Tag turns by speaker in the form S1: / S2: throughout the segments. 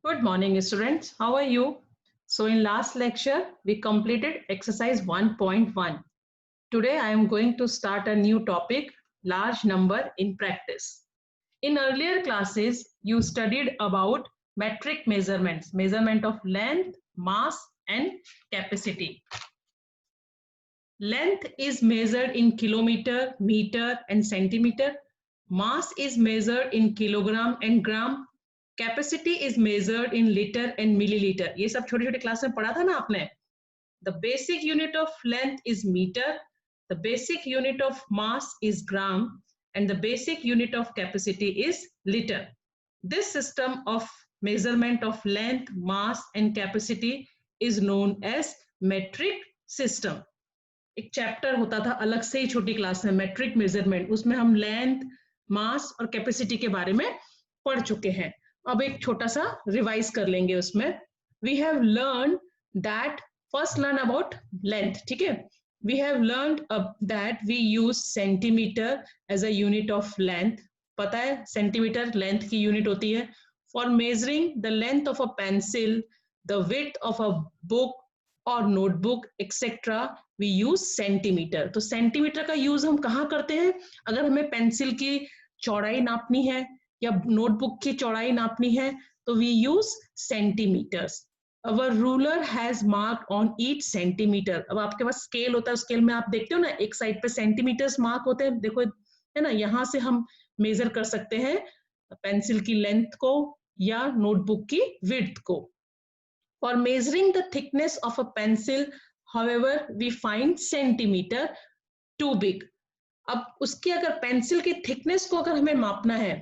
S1: Good morning, students. How are you? So in last lecture, we completed exercise 1.1. Today, I am going to start a new topic, large number in practice. In earlier classes, you studied about metric measurements, measurement of length, mass, and capacity. Length is measured in kilometer, meter, and centimeter. Mass is measured in kilogram and gram. Capacity is measured in liter and milliliter. ये सब छोटे छोटे class में पढ़ा था ना आपने. The basic unit of length is meter. The basic unit of mass is gram, and the basic unit of capacity is liter. This system of measurement of length, mass, and capacity is known as metric system. एक chapter होता था अलग से ही छोटी class में, metric measurement. उसमें हम length, मास और कैपेसिटी के बारे में पढ़ चुके हैं. अब एक छोटा सा रिवाइज कर लेंगे उसमें. We have learn that first learn about length. ठीक है, we have learn that we use centimetre as a unit of length. पता है सेंटीमीटर लेंथ की यूनिट होती है. For measuring the length of a pencil, the width of a book और notebook etcetera we use centimetre. तो centimetre का use हम कहाँ करते हैं? अगर हमें पेंसिल की चौड़ाई नापनी है या नोटबुक की चौड़ाई नापनी है तो we use centimetres. Our ruler has mark on each centimetre. अब आपके पास स्केल होता है, स्केल में आप देखते हो ना एक साइड पे सेंटीमीटर्स मार्क होते हैं. देखो है ना, यहाँ से हम मेजर कर सकते हैं पेंसिल की लेंथ को या नोटबुक की विड्थ को. For measuring the thickness of a pencil, however, we find centimeter too big. अब उसकी अगर पेंसिल की थिकनेस को अगर हमें मापना है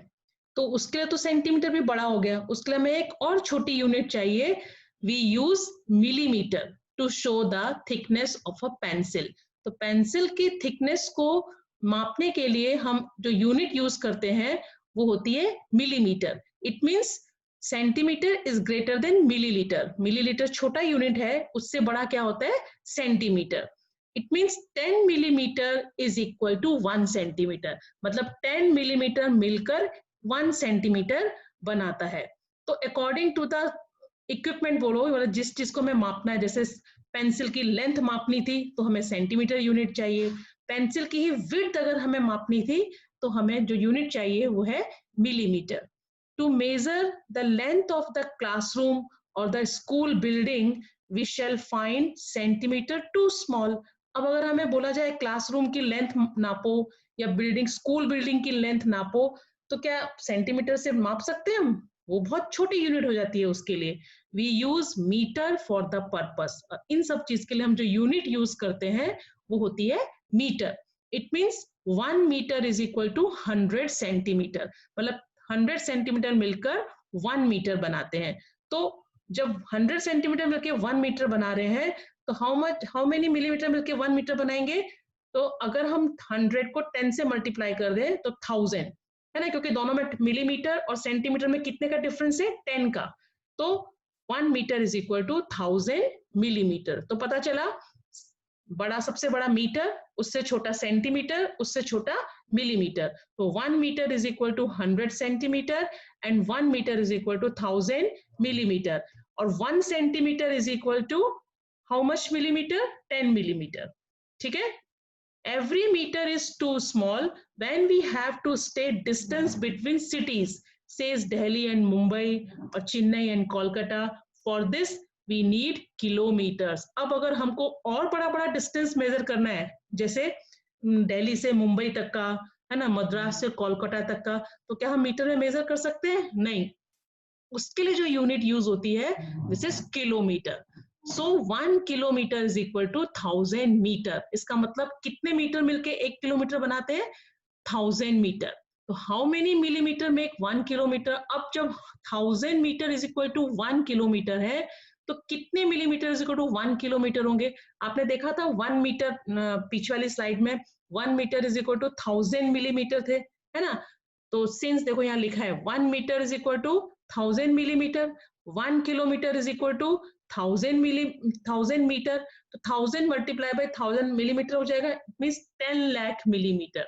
S1: तो उसके लिए तो सेंटीमीटर भी बड़ा हो गया. उसके लिए हमें एक और छोटी यूनिट चाहिए. We use millimetre to show the thickness of a pencil. तो पेंसिल की थिकनेस को मापने के लिए हम जो यूनिट यूज करते हैं वो होती है millimetre. It means centimetre is greater than millilitre. Millilitre छोटा यूनिट है, उससे बड़ा क्या होता है? Centimetre. It means 10 millimetre is equal to 1 centimetre. मतलब 10 मिलीमीटर मिलकर 1 सेंटीमीटर बनाता है. तो अकॉर्डिंग टू द इक्विपमेंट बोलो, मतलब जिस चीज को हमें मापना है, जैसे पेंसिल की लेंथ मापनी थी तो हमें सेंटीमीटर यूनिट चाहिए. पेंसिल की ही विड्थ अगर हमें मापनी थी तो हमें जो यूनिट चाहिए वो है millimetre. To measure the length of the classroom or the school building, we shall find centimeter too small. अब अगर हमें बोला जाए क्लासरूम की लेंथ नापो या बिल्डिंग, स्कूल बिल्डिंग की लेंथ नापो, तो क्या सेंटीमीटर से माप सकते हैं हम? वो बहुत छोटी यूनिट हो जाती है उसके लिए. We use metre for the purpose. इन सब चीज के लिए हम जो यूनिट यूज करते हैं वो होती है metre. It means 1 metre is equal to 100 centimetre. मतलब 100 सेंटीमीटर मिलकर 1 मीटर बनाते हैं. तो जब 100 सेंटीमीटर मिलकर 1 मीटर बना रहे हैं तो हाउ मेनी मिलीमीटर मिलकर 1 मीटर बनाएंगे? तो अगर हम 100 को 10 से मल्टीप्लाई कर दें तो 1000 है ना, क्योंकि दोनों में मिलीमीटर और सेंटीमीटर में कितने का डिफरेंस है? 10 का. तो 1 metre is equal to 1000 millimetre. तो पता चला बड़ा, सबसे बड़ा मीटर, उससे छोटा सेंटीमीटर, उससे छोटा मिलीमीटर. तो 1 metre is equal to 100 centimetre and 1 metre is equal to 1000 millimetre. और 1 centimetre is equal to how much millimetre? 10 millimetre. ठीक है. Every meter is too small when we have to state distance between cities, says Delhi and Mumbai or Chennai and Kolkata. For this we need kilometers. अब अगर हमको और बड़ा बड़ा distance measure करना है, जैसे दिल्ली से मुंबई तक का है ना, मद्रास से कोलकाता तक का, तो क्या हम मीटर में मेजर कर सकते हैं? नहीं. उसके लिए जो यूनिट यूज होती है this is kilometre. So 1 kilometre is equal to 1000 metre. इसका मतलब कितने मीटर मिलके 1 किलोमीटर बनाते हैं? 1000 मीटर. तो how many millimetre make 1 kilometre? अब जब 1000 metre is equal to 1 kilometre है तो कितने millimetre is equal to 1 kilometre होंगे? आपने देखा था 1 मीटर पीछे वाली स्लाइड में 1 metre is equal to 1000 millimetre थे, है ना. तो सिंस देखो यहाँ लिखा है 1 metre is equal to 1000 millimetre, 1 kilometre is equal to 1000 metre. तो 1000 मल्टीप्लाई बाय 1000 मिलीमीटर हो जाएगा. It means 10 lakh millimetre.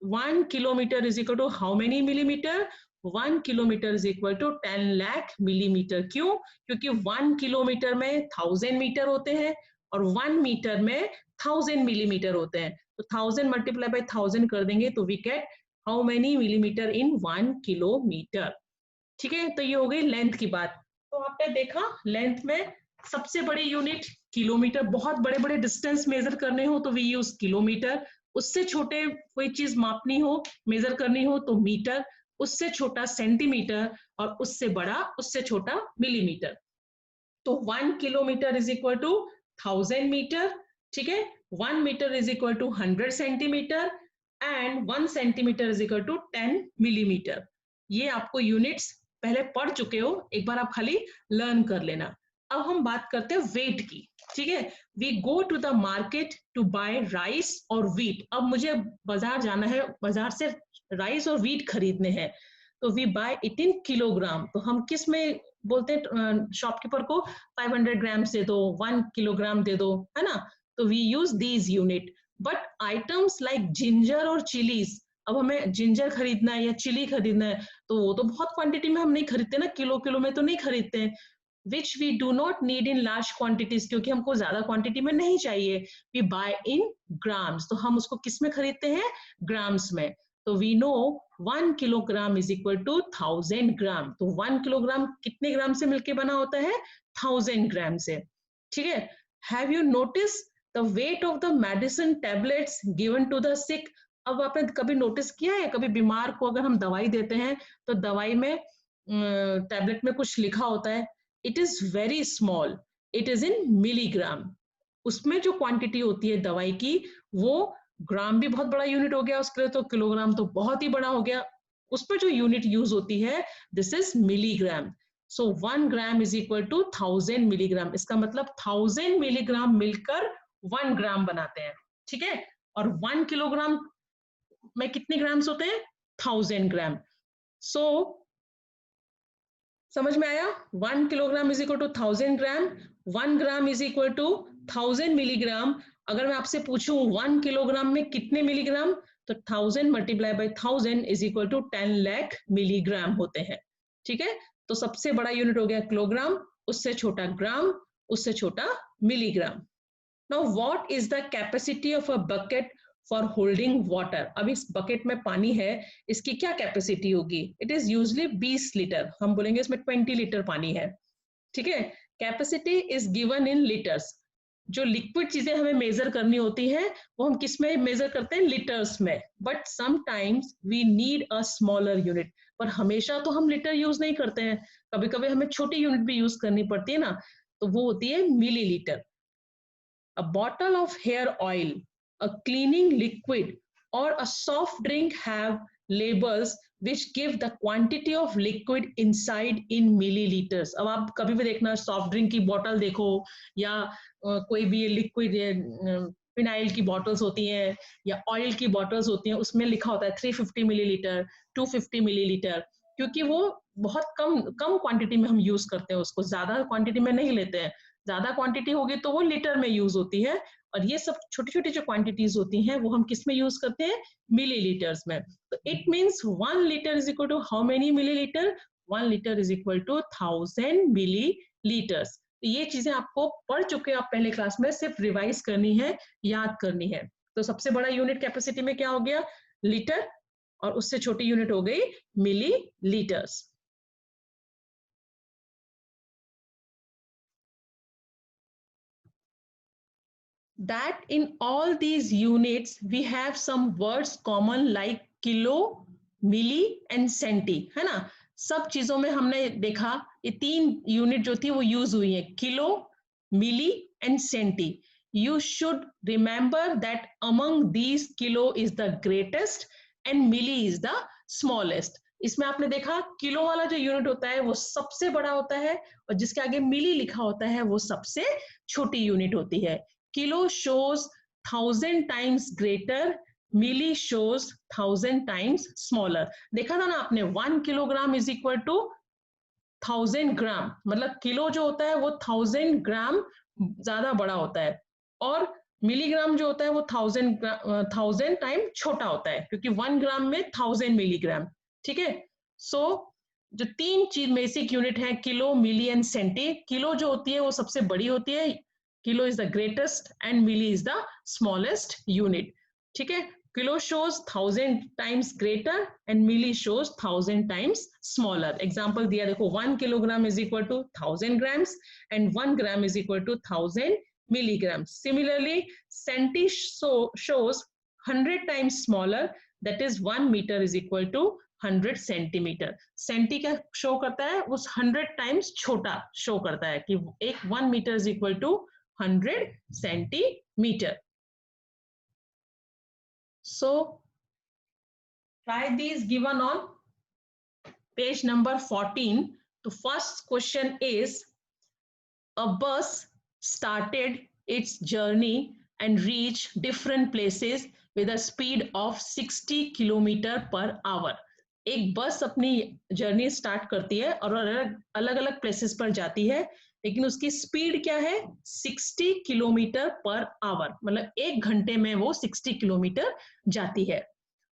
S1: 1 kilometre is equal to how many millimetre? 1 kilometre is equal to 10 lakh millimetre. क्यों? क्योंकि 1 किलोमीटर में 1000 मीटर होते हैं और 1 मीटर में 1000 मिलीमीटर होते हैं। तो 1000 मल्टीप्लाई बाय 1000 कर देंगे तो we get how many millimetre in 1 kilometre. ठीक है, तो ये हो गई लेंथ की बात। तो आपने देखा लेंथ में सबसे बड़ी यूनिट किलोमीटर, बहुत बड़े बड़े डिस्टेंस मेजर करने हो तो वी यूज किलोमीटर, उससे छोटे कोई चीज मापनी हो मेजर करनी हो तो मीटर, उससे छोटा सेंटीमीटर और उससे बड़ा उससे छोटा मिलीमीटर। तो 1 kilometre is equal to 1000 metre. ठीक है, 1 metre is equal to 100 centimetre and 1 centimetre is equal to 10 millimetre. ये आपको यूनिट्स पहले पढ़ चुके हो, एक बार आप खाली लर्न कर लेना। अब हम बात करते हैं वेट की। ठीक है, we go to the market to buy rice और व्हीट। अब मुझे बाजार जाना है, बाजार से राइस और व्हीट खरीदने हैं, तो we buy it in kilogram. तो हम किस में बोलते हैं शॉपकीपर को 500 ग्राम्स दे दो, 1 किलोग्राम दे दो, है ना? तो we use these unit. But items like ginger और चिलीज, अब हमें जिंजर खरीदना है या चिली खरीदना है तो वो तो बहुत क्वांटिटी में हम नहीं खरीदते ना, किलो किलो में तो नहीं खरीदते हैं। Which we do not need in large quantities, क्योंकि हमको ज्यादा क्वांटिटी में नहीं चाहिए। वी बाय इन ग्राम्स, तो हम उसको किस में खरीदते हैं? ग्राम्स में। तो we know 1 kilogram is equal to 1000 gram. तो 1 किलोग्राम कितने ग्राम से मिलके बना होता है? 1000 ग्राम से। ठीक है, have you notice the weight of the medicine tablets given to the sick? अब आपने कभी नोटिस किया है, कभी बीमार को अगर हम दवाई देते हैं तो दवाई में टैबलेट में कुछ लिखा होता है, it is very small, it is in milligram. उसमें जो क्वांटिटी होती है दवाई की, वो ग्राम भी बहुत बड़ा यूनिट हो गया उसके लिए, तो किलोग्राम तो बहुत ही बड़ा हो गया। उस पर जो यूनिट यूज होती है this is milligram. So 1 gram is equal to 1000 milligram. इसका मतलब 1000 मिलीग्राम मिलकर 1 ग्राम बनाते हैं। ठीक है, और 1 किलोग्राम में कितने ग्राम्स होते हैं? 1000 ग्राम। सो समझ में आया? 1 kilogram is equal to 1000 gram, 1 gram is equal to 1000 milligram. अगर मैं आपसे पूछूं 1 किलोग्राम में कितने मिलीग्राम, तो 1000 multiply by 1000 is equal to 10 lakh milligram होते हैं। ठीक है, तो सबसे बड़ा यूनिट हो गया किलोग्राम, उससे छोटा ग्राम, उससे छोटा milligram. Now what is the capacity of a bucket for holding water? अब इस बकेट में पानी है, इसकी क्या कैपेसिटी होगी? इट इज यूजली 20 लीटर, हम बोलेंगे इसमें 20 लीटर पानी है। ठीक है, capacity is given in litres. जो लिक्विड चीजें हमें मेजर करनी होती है वो हम किस में मेजर करते हैं? लीटर्स में। But sometimes we need a smaller unit, पर हमेशा तो हम लीटर यूज नहीं करते हैं, कभी कभी हमें छोटी यूनिट भी यूज करनी पड़ती है ना, तो वो होती है millilitre. A bottle of hair oil, a cleaning liquid, or a soft drink have labels which give the quantity of liquid inside in milliliters. अब आप कभी भी देखना सॉफ्ट ड्रिंक की बोतल देखो या कोई भी लिक्विड फिनाइल की बॉटल्स होती हैं या ऑयल की बॉटल्स होती हैं, उसमें लिखा होता है 350 मिलीलीटर, 250 मिलीलीटर, क्योंकि वो बहुत कम कम क्वांटिटी में हम यूज करते हैं उसको, ज्यादा क्वांटिटी में नहीं लेते हैं। ज्यादा क्वांटिटी होगी तो वो लीटर में यूज होती है, और ये सब छोटी छोटी जो क्वांटिटीज होती हैं वो हम किस में यूज करते हैं? मिलीलीटर्स में। तो it means 1 litre is equal to how many millilitre? 1 litre is equal to 1000 millilitres. तो ये चीजें आपको पढ़ चुके हैं आप पहले क्लास में, सिर्फ रिवाइज करनी है, याद करनी है। तो सबसे बड़ा यूनिट कैपेसिटी में क्या हो गया? लीटर, और उससे छोटी यूनिट हो गई millilitres. That in all these units we have some words common like kilo, milli and centi, है ना? सब चीजों में हमने देखा ये 3 यूनिट जो थी वो यूज हुई है, kilo, milli and centi. You should remember that among these kilo is the greatest and milli is the smallest. इसमें आपने देखा किलो वाला जो यूनिट होता है वो सबसे बड़ा होता है, और जिसके आगे मिली लिखा होता है वो सबसे छोटी यूनिट होती है। Kilo shows 1000 times greater, milli shows 1000 times smaller. देखा था ना आपने, 1 किलोग्राम इज इक्वल टू 1000 ग्राम, मतलब किलो जो होता है वो 1000 ग्राम ज्यादा बड़ा होता है, और मिलीग्राम जो होता है वो 1000 टाइम छोटा होता है, क्योंकि 1 ग्राम में 1000 मिलीग्राम। ठीक है, सो जो तीन चीज बेसिक यूनिट है, kilo, milli and centi. Kilo जो होती है वो सबसे बड़ी होती है, kilo is the greatest and milli is the smallest unit. ठीक है, kilo shows 1000 times greater and milli shows 1000 times smaller। Example दिया देखो, 1 kilogram is equal to 1000 grams and 1 gram is equal to 1000 milligrams। Similarly, centi shows 100 times smaller, that is 1 meter is equal to 100 centimetre. Centi क्या show करता है, उस 100 times छोटा show करता है कि एक 1 metre is equal to 100 centimetre. So try these given on page number 14. The first question is, a bus started its journey and reached different places with a speed of 60 kilometre per our. एक बस अपनी journey start करती है और अलग अलग places पर जाती है, लेकिन उसकी स्पीड क्या है, 60 किलोमीटर पर आवर, मतलब एक घंटे में वो 60 किलोमीटर जाती है।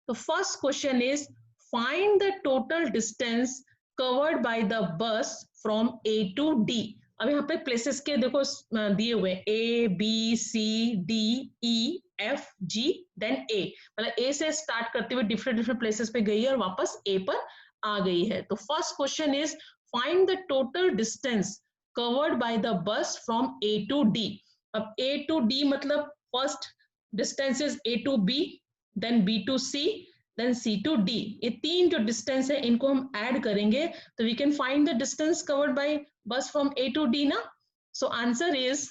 S1: तो first question is, find the total distance covered by the bus from A to D. अब यहाँ पे प्लेसेस के देखो दिए हुए, A B C D E F G then A, मतलब ए से स्टार्ट करते हुए डिफरेंट डिफरेंट प्लेसेस पे गई है और वापस ए पर आ गई है। तो first question is, find the total distance covered by the bus from A to D. अब ए टू डी मतलब first distance is A to B, then B to C, then C to D. ये तीन जो distance है इनको हम add करेंगे तो we can find the distance covered by bus from A to D na? So answer is,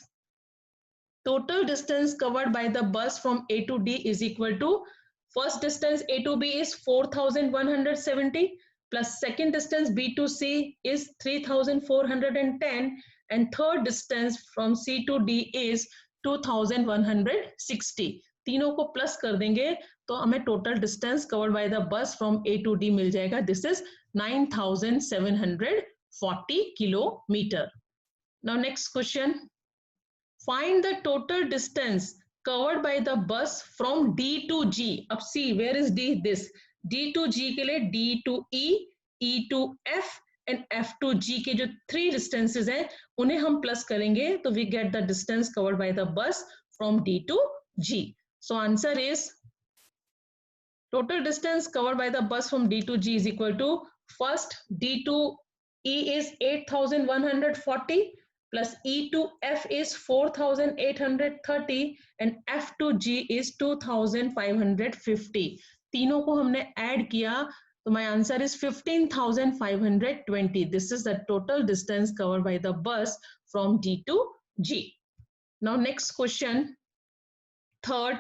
S1: total distance covered by the bus from A to D is equal to, first distance A to B is 4170 plus second distance B to C is 3410 and third distance from C to D is 2160। तीनों को plus कर देंगे तो हमें total distance covered by the bus from A to D मिल जाएगा, this is 9740 kilometer। Now next question, find the total distance covered by the bus from D to G। अब C, where is D? This D to G के लिए D to E, E to F and F to G के जो 3 distances हैं उन्हें हम plus करेंगे तो we get the distance covered by the bus from D to G। So answer is, total distance covered by the bus from D to G is equal to, first D to E is 8140 plus E to F is 4830 and F to G is 2550। तीनों को हमने add किया तो my answer is 15520। This is the total distance covered by the bus from D to G। Now next question, third,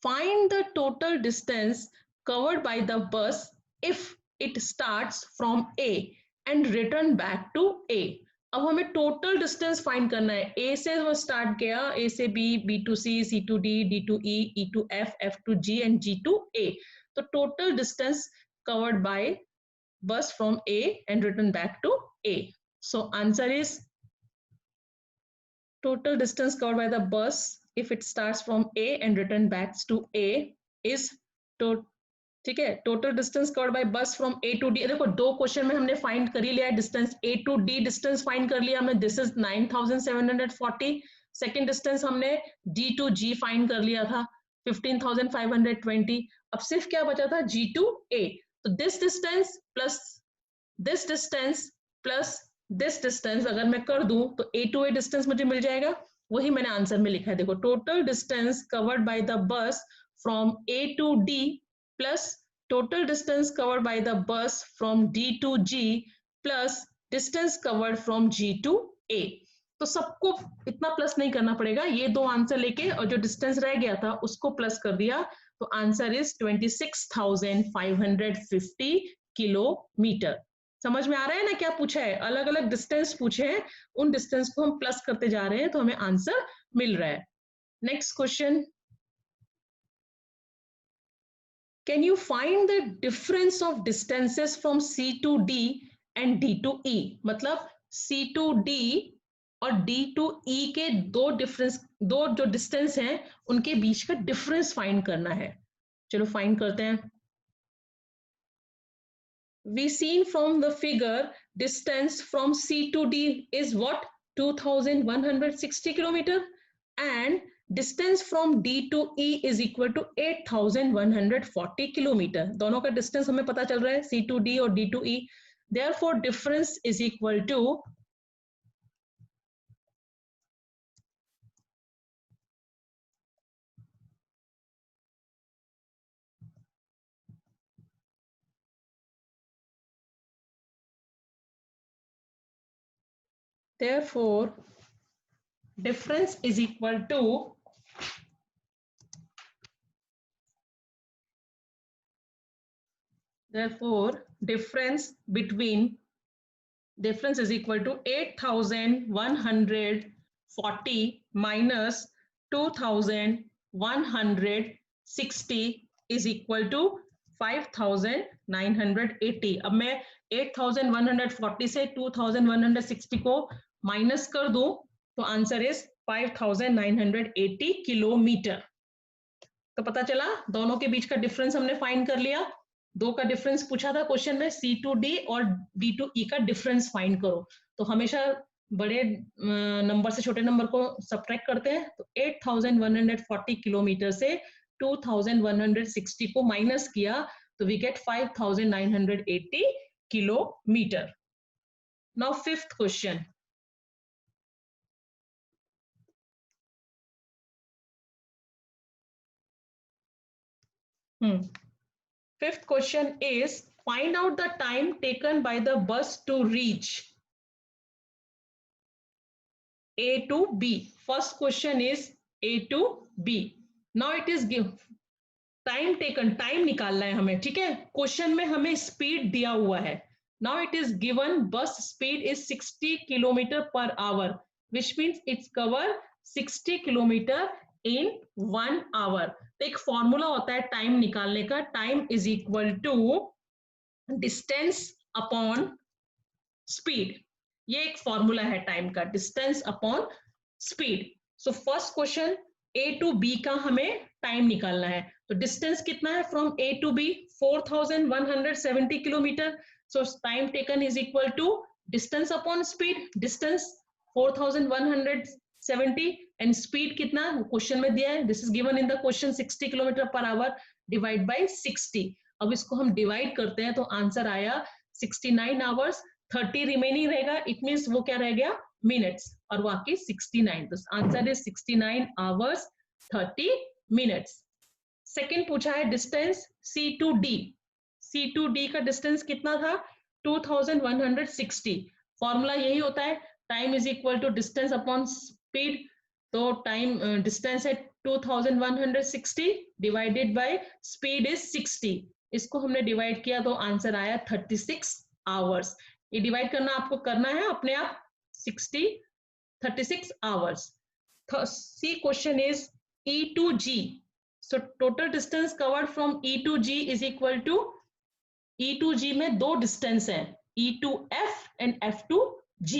S1: find the total distance covered by the bus if it starts from A and return back to A। अब हमें total distance find करना है, ए से वो start किया, A से B, B to C, C to D, D to E, E to F, F to G and G to A. तो total distance covered by bus from A and return back to A. So answer is, total distance covered by the bus if it starts from A and return back to A is ठीक है, total distance covered by bus from A to D. देखो दो question में हमने find कर ही लिया distance, A to D distance find कर लिया हमने, दिस इज 9740। सेकंड डिस्टेंस हमने डी टू जी फाइंड कर लिया था 15520। अब सिर्फ क्या बचा था, जी टू ए। तो this distance plus this distance plus this distance अगर मैं कर दूं तो ए टू ए डिस्टेंस मुझे मिल जाएगा, वही मैंने आंसर में लिखा है। देखो, total distance covered by the bus from A to D plus total distance covered by the bus from D to G plus distance covered from G to A। तो सबको इतना प्लस नहीं करना पड़ेगा, ये दो आंसर लेके और जो डिस्टेंस रह गया था उसको प्लस कर दिया तो आंसर इज 26550 किलोमीटर। समझ में आ रहा है ना क्या पूछा है, अलग अलग डिस्टेंस पूछे हैं, उन डिस्टेंस को हम प्लस करते जा रहे हैं तो हमें आंसर मिल रहा है। Next question, can you find the difference of distances from C to D and D to E। मतलब C to D और D to E के दो जो डिस्टेंस हैं उनके बीच का डिफरेंस फाइंड करना है। चलो फाइंड करते हैं। we seen from the figure distance from C to D is what? 2160 kilometer, and distance from D to E is equal to 8140 kilometer. दोनों का distance हमें पता चल रहा है, C to D और D to E. Therefore difference is equal to therefore difference is equal to difference is equal to 8140 minus 2160 is equal to 5980. अब मैं 8140 से 2160 को माइनस कर दूं तो आंसर इज 5980 किलोमीटर. तो पता चला दोनों के बीच का डिफरेंस हमने फाइंड कर लिया. दो का डिफरेंस पूछा था क्वेश्चन में, C to D और D to E का डिफरेंस फाइंड करो. तो हमेशा बड़े नंबर से छोटे नंबर को सब्ट्रैक्ट करते हैं. तो 8140 किलोमीटर से 2160 को माइनस किया तो we get 5980 kilometre. Now fifth question. Fifth question is find out the time taken by the bus to reach A to B. First question is A to B. Now it is give time taken, time निकालना है हमें. ठीक है, question में हमें speed दिया हुआ है. Now it is given bus speed is 60 kilometer per hour, which means it's cover 60 kilometer in 1 hour. तो एक फॉर्मूला होता है टाइम निकालने का. Time is equal to distance upon speed. ये एक फॉर्मूला है टाइम का, distance upon speed. So first question A to B का हमें टाइम निकालना है. तो डिस्टेंस कितना है from A to B? 4170 kilometre. So time taken is equal to distance upon speed. Distance 4170 and speed कितना क्वेश्चन में दिया है. This is given in the question 60 kilometre per hour divide by 60. अब इसको हम डिवाइड करते हैं तो आंसर आया 69 आवर्स. 30 रिमेनिंग रहेगा, इट मींस वो क्या रह गया? मिनट्स. और बाकी 69. तो answer is 69 hours 30 minutes. Second पूछा है distance C to D. C to D का डिस्टेंस कितना था? 2160. फॉर्मूला यही होता है, time is equal to distance upon speed. तो टाइम डिस्टेंस है 2160 डिवाइडेड बाय स्पीड इज 60. इसको हमने डिवाइड किया तो आंसर आया 36 आवर्स. ये डिवाइड करना आपको करना है अपने आप. 36 hours. C question is E to G. So total distance covered from E to G is equal to E to G में दो डिस्टेंस है, E to F and F to G.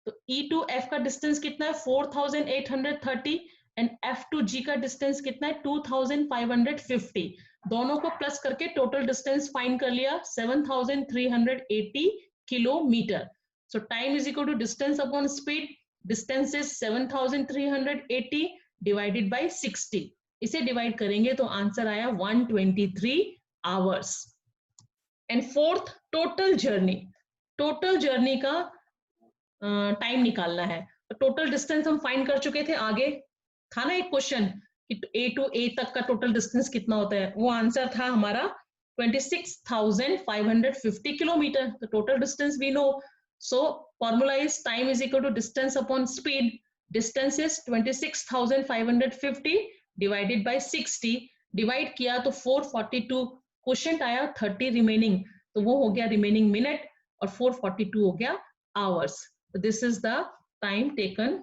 S1: तो E to F का distance कितना है? 4830 and F to G का distance कितना है? 2550. दोनों को प्लस करके टोटल डिस्टेंस फाइंड कर लिया 7380 kilometre. So time is equal to distance upon speed. Distance is 7380 divided by 60. इसे डिवाइड करेंगे तो आंसर आया 123 hours. And fourth total journey. Total journey का टाइम निकालना है. तो टोटल डिस्टेंस हम फाइंड कर चुके थे. आगे था ना एक क्वेश्चन कि A to A तक का टोटल डिस्टेंस कितना होता है. वो आंसर था हमारा 26,550 किलोमीटर. तो total distance we know. So formula is time is equal to distance upon speed. Distance is 26,550 divided by 60. Divide किया तो 442. क्वेश्चन आया 30 रिमेनिंग, तो वो हो गया रिमेनिंग मिनट, और 442 हो गया hours. So this is the time taken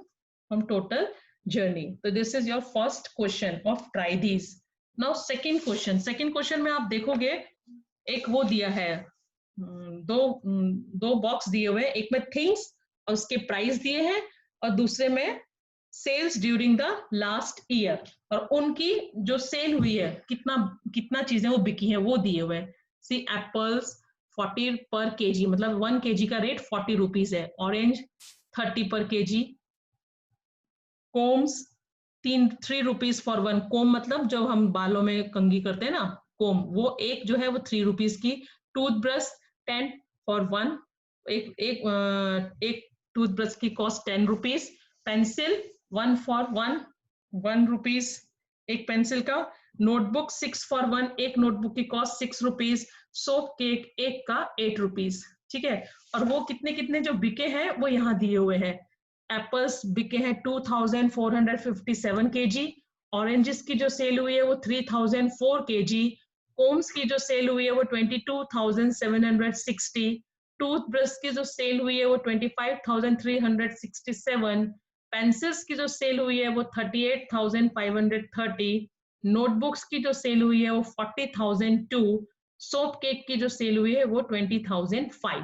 S1: from total journey. So this is your first question of try these. Now second question. Second question में आप देखोगे एक वो दिया है, दो बॉक्स दिए हुए, एक में थिंग्स और उसके प्राइस दिए हैं, और दूसरे में sales during the last year, और उनकी जो सेल हुई है कितना चीजें वो बिकी हैं वो दिए हुए. सी एप्पल्स, 40 पर केजी, मतलब 1 केजी का रेट 40 रुपीज है। ऑरेंज 30 पर केजी। कोम्स 3 रुपीज फॉर 1 कोम, मतलब जब हम बालों में कंघी करते हैं ना कोम, वो एक जो है वो 3 रुपीज की। टूथब्रश 10 फॉर 1, एक टूथब्रश की cost 10 rupees. Pencil 1 for 1 rupees एक पेंसिल का। नोटबुक 6 फॉर 1, एक नोटबुक की कॉस्ट 6 रुपीज। सोप केक एक का 8 रुपीज। ठीक है, और वो कितने कितने जो बिके हैं वो यहाँ दिए हुए हैं। एप्पल्स बिके हैं 2457 केजी। ऑरेंजेस की जो सेल हुई है वो 3004 केजी। कोम्स की जो सेल हुई है वो 22,760। टूथब्रश की जो सेल हुई है वो 25,367। पेंसिल्स की जो सेल हुई है वो 38,530। नोटबुक्स की जो सेल हुई है वो 40,002। सोप केक की जो सेल हुई है वो 20,005।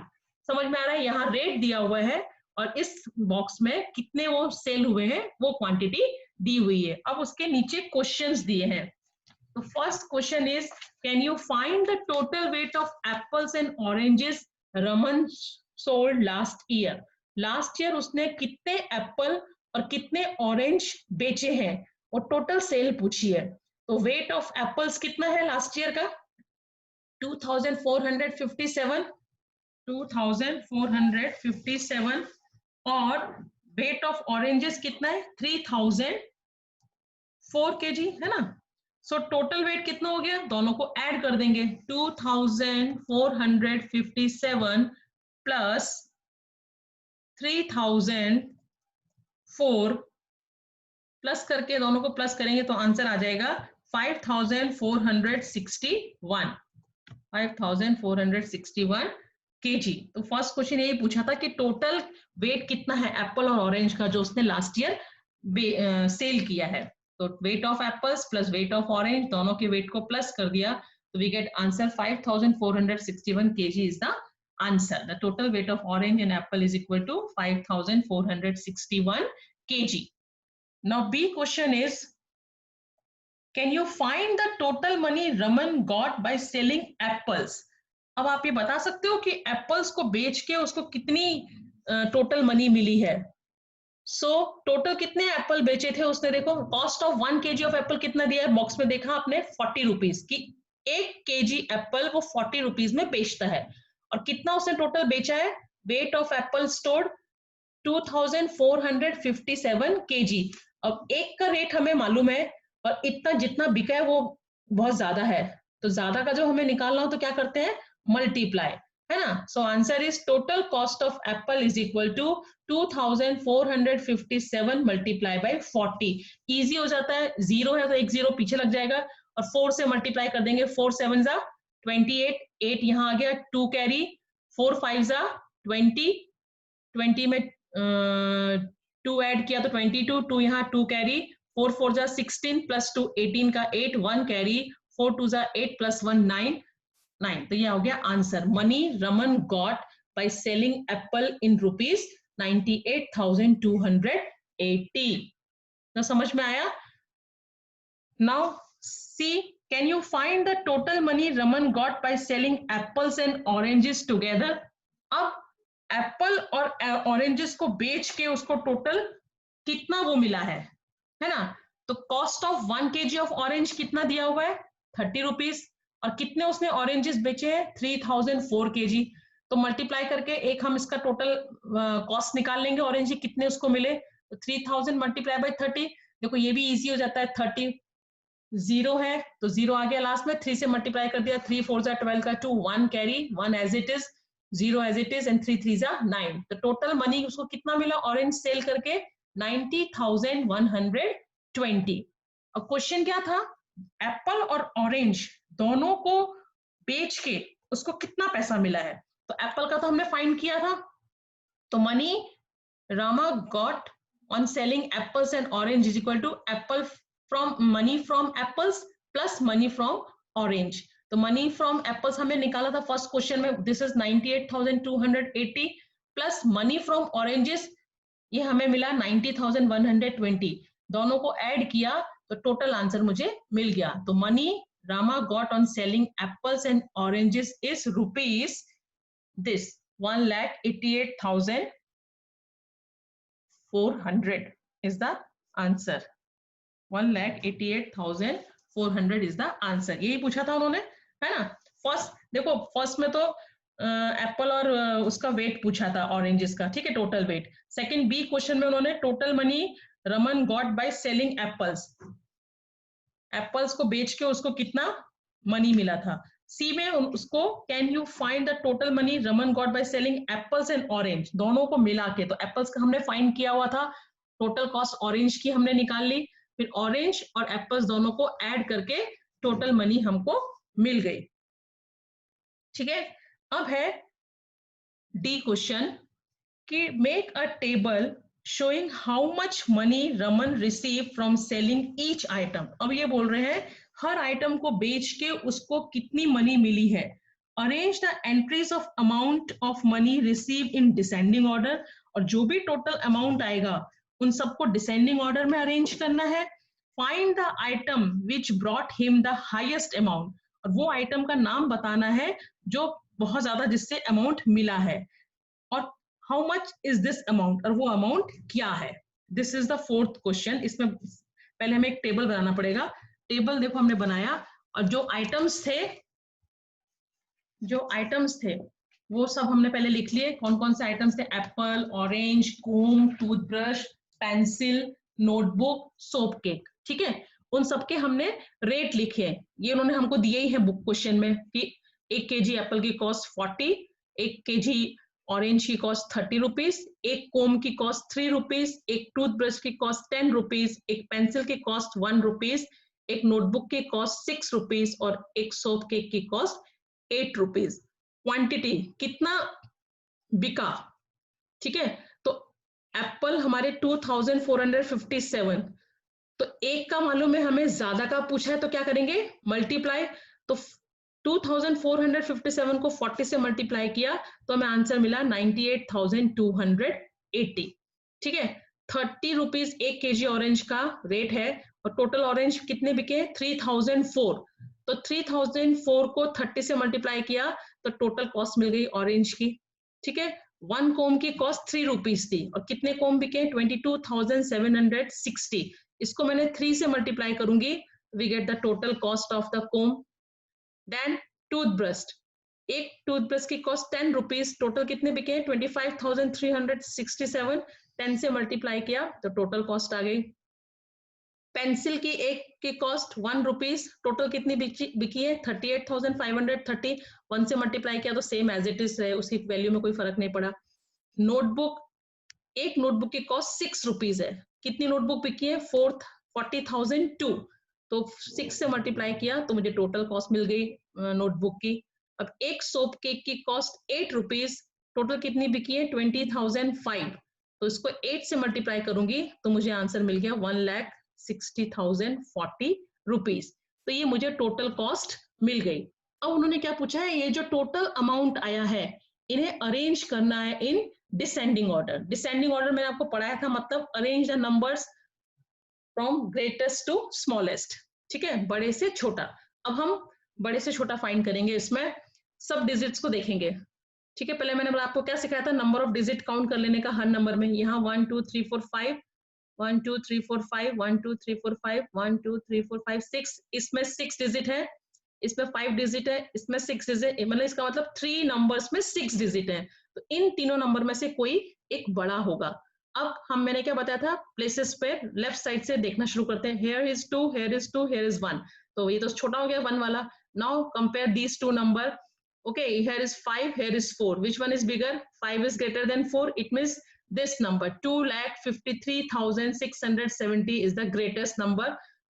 S1: समझ में आ रहा है, यहाँ रेट दिया हुआ है और इस बॉक्स में कितने वो सेल हुए हैं वो क्वांटिटी दी हुई है। अब उसके नीचे क्वेश्चंस दिए हैं। तो first question is, can you find the total weight of apples and oranges Raman sold last year. Last year उसने कितने एप्पल और कितने ऑरेंज बेचे हैं और टोटल सेल पूछी है। तो वेट ऑफ एप्पल्स कितना है लास्ट ईयर का, 2457 और वेट ऑफ ऑरेंजेस कितना है 3004 केजी है ना। सो टोटल वेट कितना हो गया, दोनों को ऐड कर देंगे, 2457 प्लस 3004 प्लस करके दोनों को प्लस करेंगे तो आंसर आ जाएगा 5461 केजी। तो फर्स्ट क्वेश्चन यही पूछा था कि टोटल वेट कितना है एप्पल और ऑरेंज का जो उसने लास्ट ईयर सेल किया है। तो weight of apples plus weight of orange, दोनों के वेट को प्लस कर दिया तो we get answer 5461 KG is the answer. The total weight of orange and apple is equal to 5461 KG. Now B question is, can you find the total money Raman got by selling apples? अब आप ये बता सकते हो कि apples को बेच के उसको कितनी टोटल मनी मिली है। सो टोटल कितने एप्पल बेचे थे उसने, देखो cost of 1 KG of Apple कितना दिया है बॉक्स में, देखा आपने 40 रुपीज की। 1 केजी एप्पल वो 40 रुपीज में बेचता है और कितना उसने टोटल बेचा है। Weight of Apple stored 2457 KG. अब एक का रेट हमें मालूम है और इतना जितना बिका है वो बहुत ज्यादा है, तो ज्यादा का जो हमें निकालना हो तो क्या करते हैं, मल्टीप्लाई, है ना। So answer is total cost of apple is equal to 2457 multiply by 40। Easy हो जाता है, जीरो है तो एक जीरो पीछे लग जाएगा और 4 से मल्टीप्लाई कर देंगे, 4 7 जा 28, 8 यहाँ आ गया, 2 कैरी, 4 5 जा 20, 20 में 2 ऐड किया तो 22, 2 यहाँ 2 कैरी, 4 4 जा 16 प्लस 2 18 का 8, 1 कैरी, 4 2 जा 8 प्लस 1 9, 9। तो ये हो गया answer. Money Raman got by selling apple in rupees 98,280। तो समझ में आया। Now see, can you find the total money Raman got by selling apples and oranges together. अब एप्पल और ऑरेंजेस को बेच के उसको टोटल कितना वो मिला है ना। तो cost of 1 KG of orange कितना दिया हुआ है 30 रुपीज और कितने उसने ऑरेंजेस बेचे हैं 3004 केजी। तो मल्टीप्लाई करके एक हम इसका टोटल कॉस्ट निकाल लेंगे, ऑरेंज कितने उसको मिले, तो 3000 मल्टीप्लाई बाय 30। देखो ये भी इजी हो जाता है, 30 जीरो है तो जीरो आ गया लास्ट में, 3 से मल्टीप्लाई कर दिया, 3 4 12 का 2, 1 carry, 1 as it is, 0 as it is and 3 3 9। तो टोटल मनी उसको कितना मिला ऑरेंज सेल करके 90,120। अब क्वेश्चन क्या था, एप्पल और ऑरेंज दोनों को बेच के उसको कितना पैसा मिला है। तो एप्पल का तो हमने फाइंड किया था, तो money Rama got on selling apples and orange is equal to apple from money from apples plus money from orange. तो मनी फ्रॉम एप्पल्स हमें निकाला था फर्स्ट क्वेश्चन में, this is 98,280 plus money from oranges ये हमें मिला 90,120। दोनों को ऐड किया तो टोटल आंसर मुझे मिल गया। तो money Rama got on selling apples and oranges is rupees this 1,88,400 is the answer. 1,88,400 is the answer. यही पूछा था उन्होंने, है ना. फर्स्ट देखो, फर्स्ट में तो एप्पल और उसका वेट पूछा था, ऑरेंजेस का, ठीक है, total weight. Second B question में उन्होंने total money Raman got by selling apples, apples को बेच के उसको कितना मनी मिला था. सी में उसको can you find the total money Raman got by selling apples and orange, दोनों को मिला के. तो एप्पल्स का हमने फाइंड किया हुआ था, टोटल कॉस्ट ऑरेंज की हमने निकाल ली, फिर ऑरेंज और एप्पल्स दोनों को ऐड करके टोटल मनी हमको मिल गई. ठीक है. अब है डी क्वेश्चन कि make a table showing how much money Raman received from selling each item. अब ये बोल रहे हैं हर आइटम को बेच के उसको कितनी मनी मिली है. Arrange the entries of amount of money received in descending order, और जो भी टोटल अमाउंट आएगा उन सबको डिसेंडिंग ऑर्डर में अरेंज करना है. Find the item which brought him the highest amount, और वो आइटम का नाम बताना है जो बहुत ज्यादा जिससे अमाउंट मिला है. और how much is this amount, और वो अमाउंट क्या है. This is the fourth question. इसमें पहले हमें एक टेबल बनाना पड़ेगा. टेबल देखो हमने बनाया, और जो आइटम्स थे वो सब हमने पहले लिख लिए. कौन कौन से आइटम्स थे? Apple, orange, comb, toothbrush, pencil, notebook, soap cake. ठीक है. उन सबके हमने रेट लिखे. ये उन्होंने हमको दिए ही है बुक क्वेश्चन में कि 1 kg एप्पल की कॉस्ट 40, 1 kg ऑरेंज की कॉस्ट 30 रुपीज, एक कोम की कॉस्ट 3 रुपीज, एक टूथब्रश की कॉस्ट 10 रुपीज, एक पेंसिल की कॉस्ट 1 रुपीज, एक नोटबुक की कॉस्ट 6 रुपीज और एक सोप केक की कॉस्ट 8 रुपीज. क्वांटिटी कितना बिका. ठीक है. तो एप्पल हमारे 2457, तो एक का मालूम है हमें, ज्यादा का पूछा है तो क्या करेंगे? मल्टीप्लाई. तो 2457 को 40 से मल्टीप्लाई किया तो हमें आंसर मिला 98,280. ठीक है. 30 रुपीज 1 kg ऑरेंज का रेट है, और टोटल ऑरेंज कितने बिके? 3004. तो 3004 को 30 से मल्टीप्लाई किया तो टोटल कॉस्ट मिल गई ऑरेंज की. ठीक है. 1 कोम की कॉस्ट 3 रुपीज थी, और कितने कोम बिके? 22,760. इसको मैंने 3 से मल्टीप्लाई करूंगी, we get the total cost of the comb. Then toothbrush, एक टूथब्रश की कॉस्ट 10 रुपीज, टोटल कितने बिके? 25,367. 10 से मल्टीप्लाई किया तो टोटल कॉस्ट आ गई. पेंसिल की एक की कॉस्ट 1 रुपीज, टोटल कितनी बिकी है? 38,530. 1 से मल्टीप्लाई किया तो सेम एज इट इज है, उसकी वैल्यू में कोई फर्क नहीं पड़ा. नोटबुक, एक नोटबुक की कॉस्ट 6 रुपीज है, कितनी नोटबुक बिकी है? 40,002. तो 6 से मल्टीप्लाई किया तो मुझे टोटल कॉस्ट मिल गई नोटबुक की. अब एक सोप केक की कॉस्ट 8 रुपीज, टोटल कितनी बिकी है? 20,005. तो इसको 8 से मल्टीप्लाई करूंगी तो मुझे आंसर मिल गया 1,60,040 रुपीज. तो ये मुझे टोटल कॉस्ट मिल गई. अब उन्होंने क्या पूछा है? ये जो टोटल अमाउंट आया है इन्हें अरेंज करना है in descending order. Descending order मैंने आपको पढ़ाया था, मतलब arrange the numbers from greatest to smallest. ठीक है, बड़े से छोटा. अब हम बड़े से छोटा फाइंड करेंगे. इसमें सब डिजिट्स को देखेंगे. ठीक है. पहले मैंने आपको क्या सिखाया था? नंबर ऑफ डिजिट काउंट कर लेने का हर नंबर में. यहाँ 1 2 3 4 5, 1 2 3 4 5, 1 2 3 4 5, 1 2 3 4 5 6. इसमें 6 डिजिट है, इसमें 5 डिजिट है, इसमें 6 डिजिट, मतलब इसका मतलब 3 नंबर्स में 6 डिजिट है. तो इन तीनों नंबर में से कोई एक बड़ा होगा. अब मैंने क्या बताया था? प्लेसेस पे लेफ्ट साइड से देखना शुरू करते हैं. here is 2, here is 2, here is 1. तो ये तो छोटा हो गया 1 वाला. Now compare these two number. Okay, here is 5, here is 4. Which one is bigger? 5 is greater than 4. It means this number 2,53,670 is the greatest number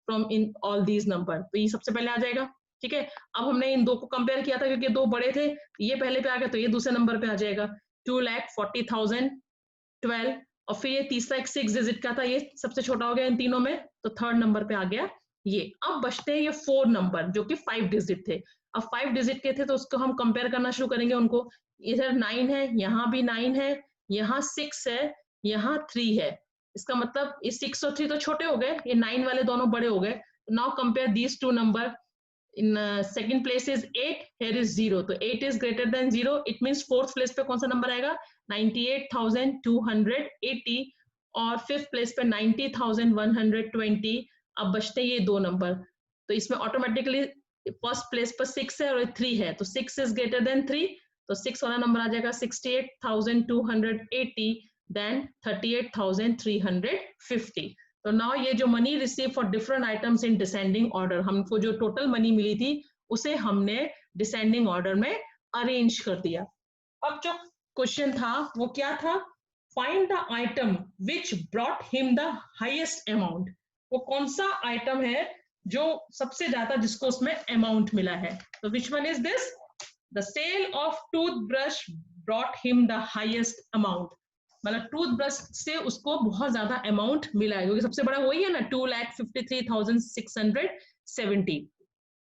S1: from in all these number. तो ये सबसे पहले आ जाएगा. ठीक है. अब हमने इन दो को कंपेयर किया था क्योंकि दो बड़े थे, ये पहले पे आ गया तो ये दूसरे नंबर पे आ जाएगा 2,40,012. और फिर ये तीसरा एक 6 डिजिट का था, ये सबसे छोटा हो गया इन तीनों में, तो थर्ड नंबर पे आ गया ये. अब बचते हैं ये 4 नंबर जो कि 5 डिजिट थे. अब 5 डिजिट के थे तो उसको हम कंपेयर करना शुरू करेंगे उनको. इधर 9 है, यहाँ भी 9 है, यहाँ 6 है, यहाँ 3 है. इसका मतलब ये 6 और 3 तो छोटे हो गए, ये 9 वाले दोनों बड़े हो गए. Now compare these two number. in second place is 8, here is 0, तो 8 is greater than 0, it means fourth place पे कौन सा नंबर आएगा 98,280 और फिफ्थ प्लेस पे 90,120. अब बचते ये दो नंबर, तो इसमें ऑटोमेटिकली फर्स्ट प्लेस पर 6 है और 3 है, तो 6 is greater than 3, तो 6 वाला नंबर आ जाएगा 68,280 देन 38,350. तो नाउ ये जो money receive for different items in descending order, हमको जो टोटल मनी मिली थी उसे हमने डिसेंडिंग ऑर्डर में अरेंज कर दिया. अब जो क्वेश्चन था वो क्या था, find the item which brought him the highest amount. वो कौन सा आइटम है जो सबसे ज्यादा जिसको उसमें अमाउंट मिला है. तो which one is this, the sale of toothbrush brought him the highest amount, मतलब टूथब्रश से उसको बहुत ज्यादा अमाउंट मिला है, क्योंकि सबसे बड़ा वही है ना 2,53,670.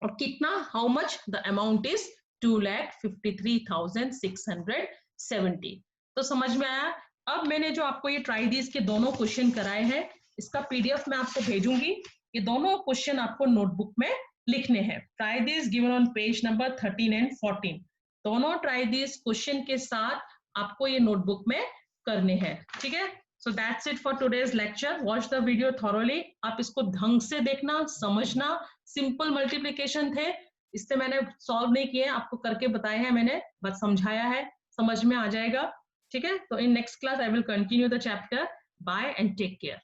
S1: और कितना, how much, the amount is 2,53,670. तो समझ में आया. अब मैंने जो आपको ये ट्राई दीज के दोनों क्वेश्चन कराए हैं, इसका पीडीएफ मैं आपको भेजूंगी. ये दोनों क्वेश्चन आपको नोटबुक में लिखने हैं. Try these given on page number 13 and 14. दोनों ट्राई दीज क्वेश्चन के साथ आपको ये नोटबुक में करने हैं. ठीक है. So that's it for today's lecture. Watch the video thoroughly. आप इसको ढंग से देखना, समझना. सिंपल मल्टीप्लिकेशन थे, इससे मैंने सॉल्व नहीं किए, आपको करके बताए हैं मैंने, बस समझाया है, समझ में आ जाएगा. ठीक है. तो in next class I will continue the chapter. Bye and take care.